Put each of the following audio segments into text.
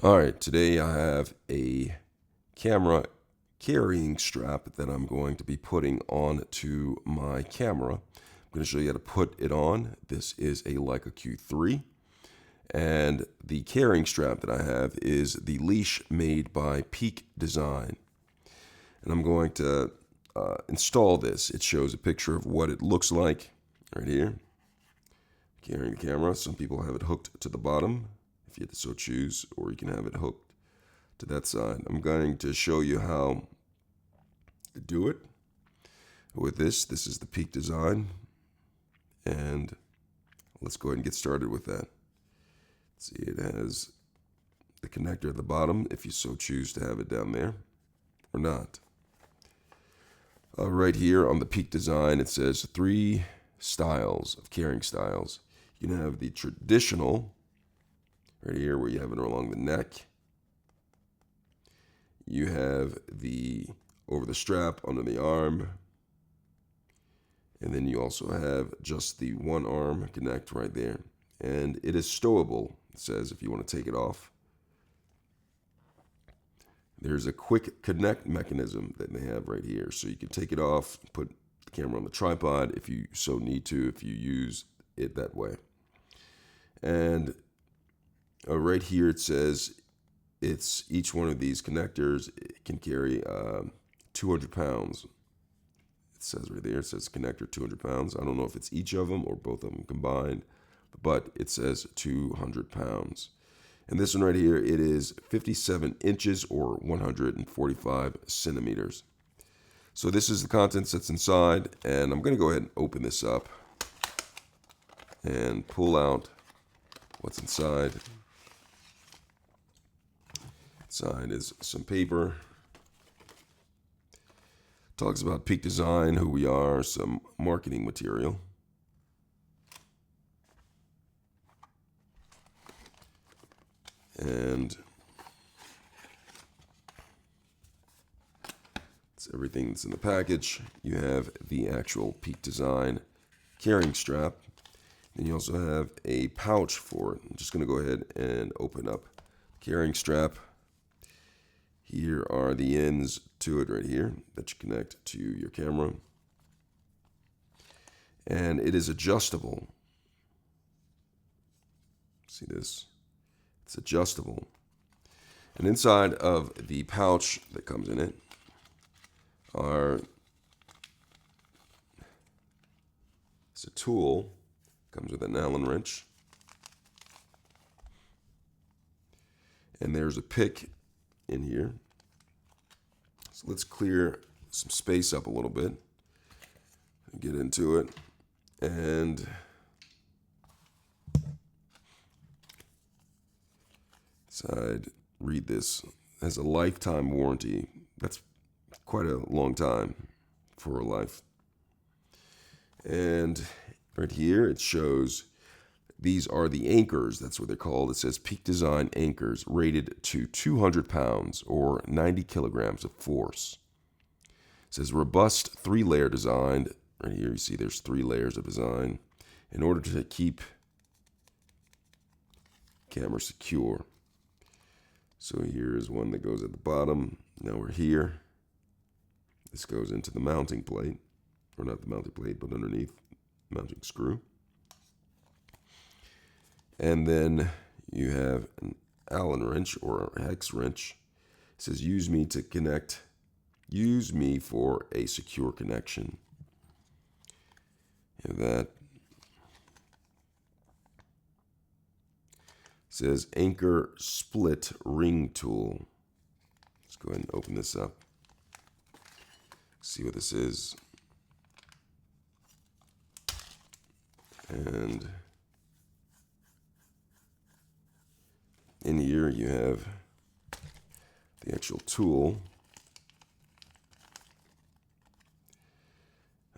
All right, today I have a camera carrying strap that I'm going to be putting on to my camera. I'm going to show you how to put it on. This is a Leica Q3, and the carrying strap that I have is the Leash made by Peak Design. And I'm going to install this. It shows a picture of what it looks like right here. Carrying the camera. Some people have it hooked to the bottom, if you so choose, or you can have it hooked to that side. I'm going to show you how to do it with this. This is the Peak Design, and let's go ahead and get started with that. See, it has the connector at the bottom if you so choose to have it down there or not. Right here on the Peak Design, it says 3 styles of carrying styles. You can have the traditional right here where you have it along the neck. You have the over the strap under the arm, and then you also have just the one arm connect right there, and it is stowable. It says if you want to take it off. There's a quick connect mechanism that they have right here, so you can take it off, put the camera on the tripod if you so need to, if you use it that way. And right here it says it's each one of these connectors can carry 200 pounds. It says right there, it says connector 200 pounds. I don't know if it's each of them or both of them combined, but it says 200 pounds. And this one right here, it is 57 inches or 145 centimeters. So this is the contents that's inside, and I'm going to go ahead and open this up and pull out what's inside. Inside is some paper. Talks about Peak Design, who we are, some marketing material. And it's everything that's in the package. You have the actual Peak Design carrying strap. And you also have a pouch for it. I'm just going to go ahead and open up the carrying strap. Here are the ends to it right here that you connect to your camera. And it is adjustable. See this? It's adjustable. And inside of the pouch that comes in it it's a tool. Comes with an Allen wrench. And there's a pick in here. So let's clear some space up a little bit and get into it. And inside, read this. It has a lifetime warranty. That's quite a long time for a life. And right here it shows these are the anchors. That's what they're called. It says Peak Design anchors rated to 200 pounds or 90 kilograms of force. It says robust 3-layer design. Right here you see there's 3 layers of design in order to keep camera secure. So here is one that goes at the bottom. Now we're here. This goes into the mounting plate, or not the mounting plate, but underneath mounting screw. And then you have an Allen wrench or a hex wrench. It says use me for a secure connection. You have that. It says anchor split ring tool. Let's go ahead and open this up. See what this is. And in here you have the actual tool.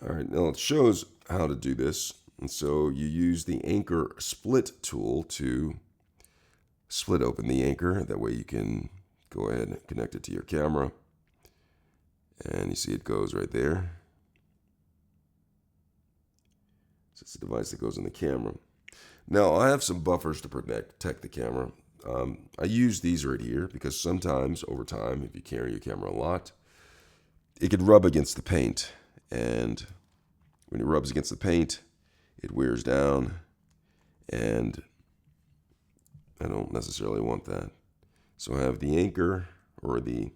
All right, now it shows how to do this. And so you use the anchor split tool to split open the anchor. That way you can go ahead and connect it to your camera. And you see it goes right there. So it's a device that goes in the camera. Now I have some buffers to protect the camera. I use these right here because sometimes over time, if you carry your camera a lot, it could rub against the paint. And when it rubs against the paint, it wears down. And I don't necessarily want that. So I have the anchor or the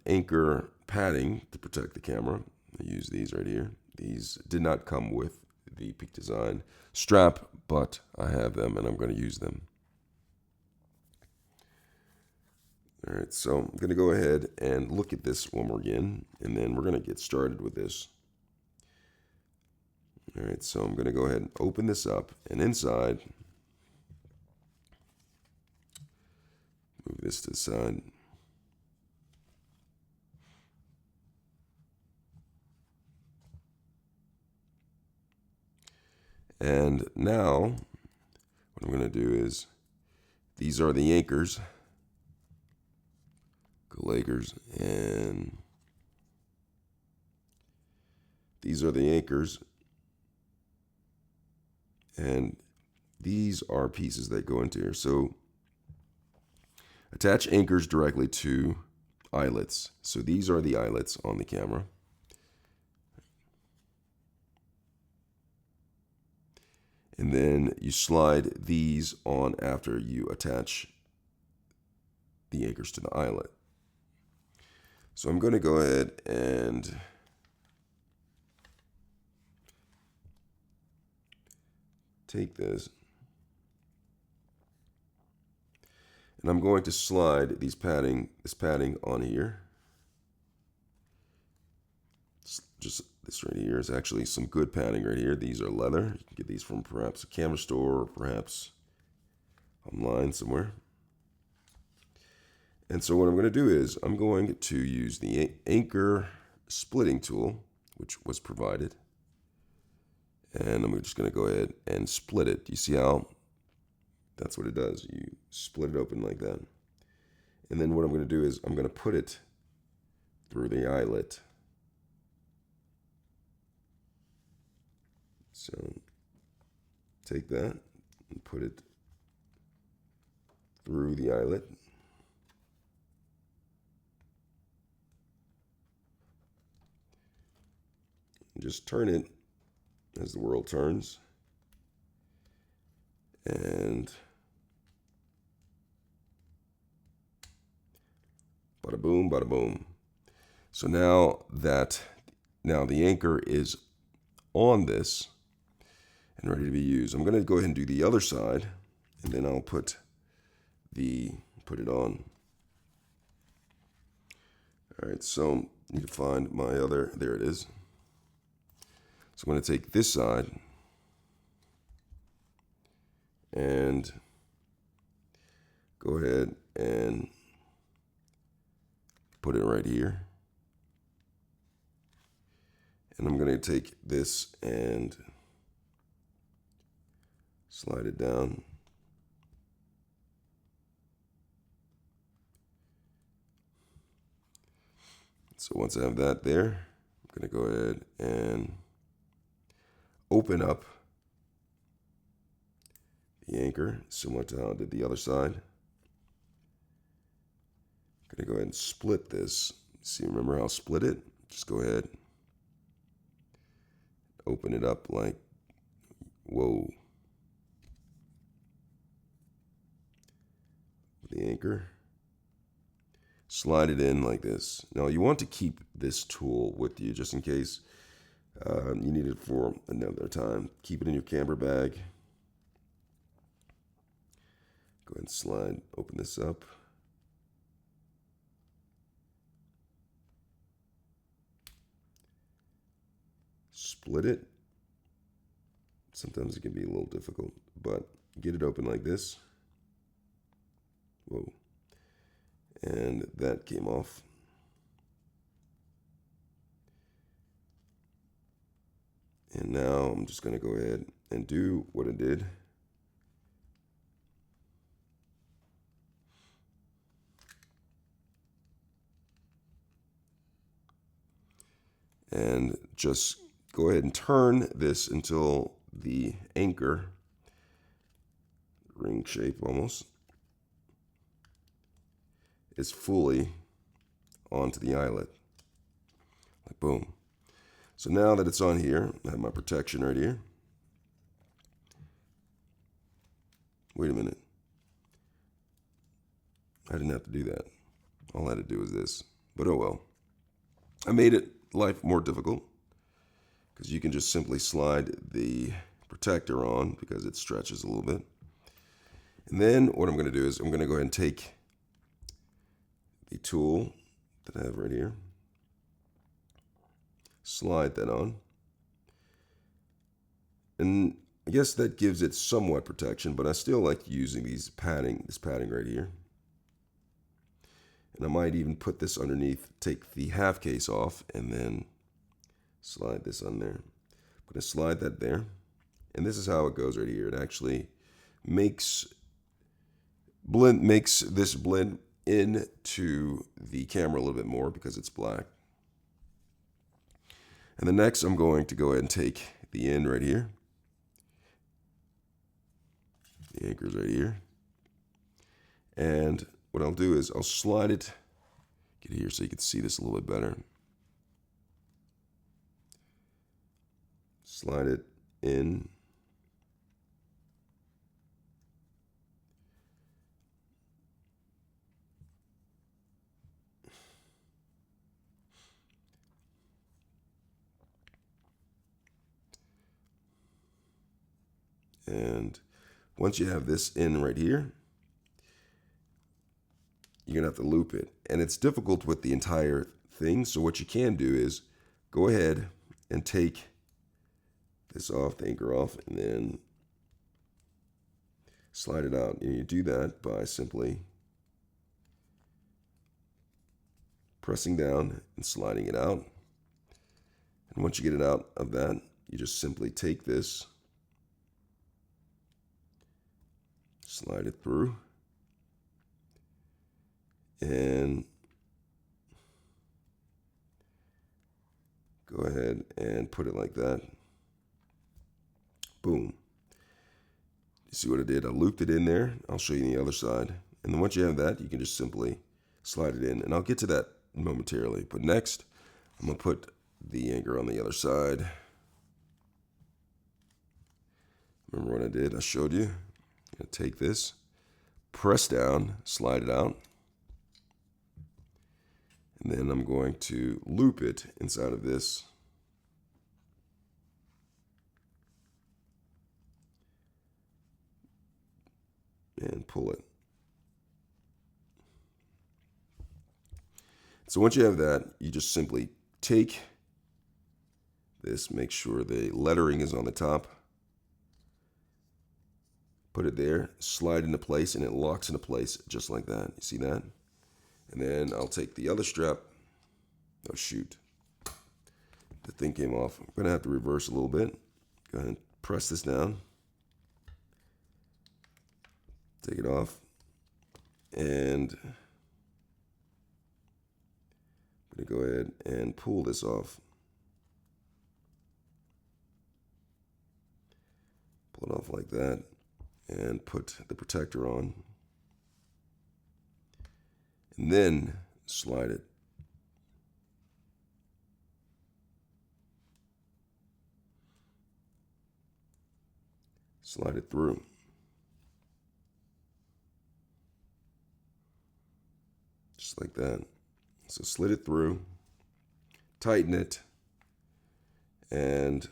anchor padding to protect the camera. I use these right here. These did not come with the Peak Design strap, but I have them and I'm going to use them. All right, so I'm going to go ahead and look at this one more again, and then we're going to get started with this. All right, so I'm going to go ahead and open this up, and inside, move this to the side. And now, what I'm going to do is, these are the anchors. Go Lakers, and these are the anchors. And these are pieces that go into here. So attach anchors directly to eyelets. So these are the eyelets on the camera. And then you slide these on after you attach the anchors to the eyelet. So I'm going to go ahead and take this, and I'm going to slide this padding on here. Just this right here is actually some good padding right here. These are leather. You can get these from perhaps a camera store or perhaps online somewhere. And so what I'm going to do is I'm going to use the anchor splitting tool, which was provided. And I'm just going to go ahead and split it. You see how that's what it does? You split it open like that. And then what I'm going to do is I'm going to put it through the eyelet. So take that and put it through the eyelet. And just turn it as the world turns. And bada boom, bada boom. So now the anchor is on this and ready to be used. I'm going to go ahead and do the other side, and then I'll put it on. All right, so I need to find my other, there it is. So I'm going to take this side and go ahead and put it right here. And I'm going to take this and slide it down. So once I have that there, I'm going to go ahead and open up the anchor, similar to how I did the other side. I'm going to go ahead and split this. See, remember how I split it? Just go ahead, open it up like, whoa. The anchor, slide it in like this. Now you want to keep this tool with you just in case you need it for another time. Keep it in your camera bag. Go ahead and slide, open this up. Split it. Sometimes it can be a little difficult, but get it open like this. Whoa. And that came off. And now I'm just going to go ahead and do what I did. And just go ahead and turn this until the anchor ring shape almost, is fully onto the eyelet. Like boom. So now that it's on here, I have my protection right here. Wait a minute. I didn't have to do that. All I had to do was this. But oh well. I made it life more difficult because you can just simply slide the protector on because it stretches a little bit. And then what I'm going to do is I'm going to go ahead and take the tool that I have right here, slide that on, and I guess that gives it somewhat protection, but I still like using this padding right here. And I might even put this underneath, take the half case off, and then slide this on there. I'm going to slide that there. And this is how it goes right here. It actually makes this blend into the camera a little bit more because it's black. And then next I'm going to go ahead and take the end right here. The anchor's right here. And what I'll do is I'll slide it, get here so you can see this a little bit better. Slide it in. And once you have this in right here, you're gonna have to loop it. And it's difficult with the entire thing. So what you can do is go ahead and take this off, the anchor off, and then slide it out. And you do that by simply pressing down and sliding it out. And once you get it out of that, you just simply take this, slide it through, and go ahead and put it like that. Boom. You see what I did? I looped it in there. I'll show you the other side. And then once you have that, you can just simply slide it in. And I'll get to that momentarily. But next, I'm going to put the anchor on the other side. Remember what I did? I showed you. I'm going to take this, press down, slide it out. And then I'm going to loop it inside of this. And pull it. So once you have that, you just simply take this, make sure the lettering is on the top, put it there, slide into place, and it locks into place just like that. You see that? And then I'll take the other strap. Oh, shoot. The thing came off. I'm going to have to reverse a little bit. Go ahead and press this down. Take it off. And I'm going to go ahead and pull this off. Pull it off like that. And put the protector on. And then slide it. Slide it through. Just like that. So slid it through, tighten it, and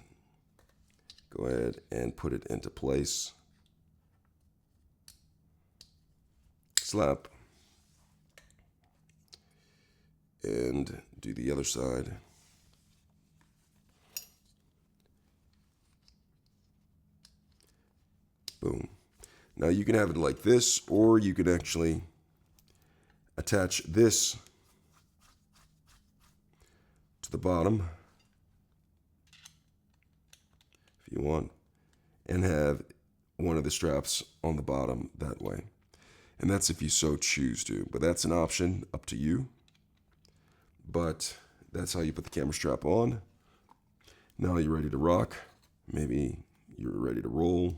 go ahead and put it into place. Slap. And do the other side. Boom. Now you can have it like this, or you could actually attach this to the bottom if you want, and have one of the straps on the bottom that way. And that's if you so choose to, but that's an option up to you. But that's how you put the camera strap on. Now you're ready to rock. Maybe you're ready to roll.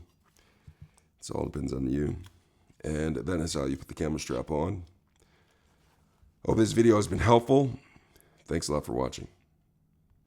It all depends on you. And that is how you put the camera strap on. Hope this video has been helpful. Thanks a lot for watching.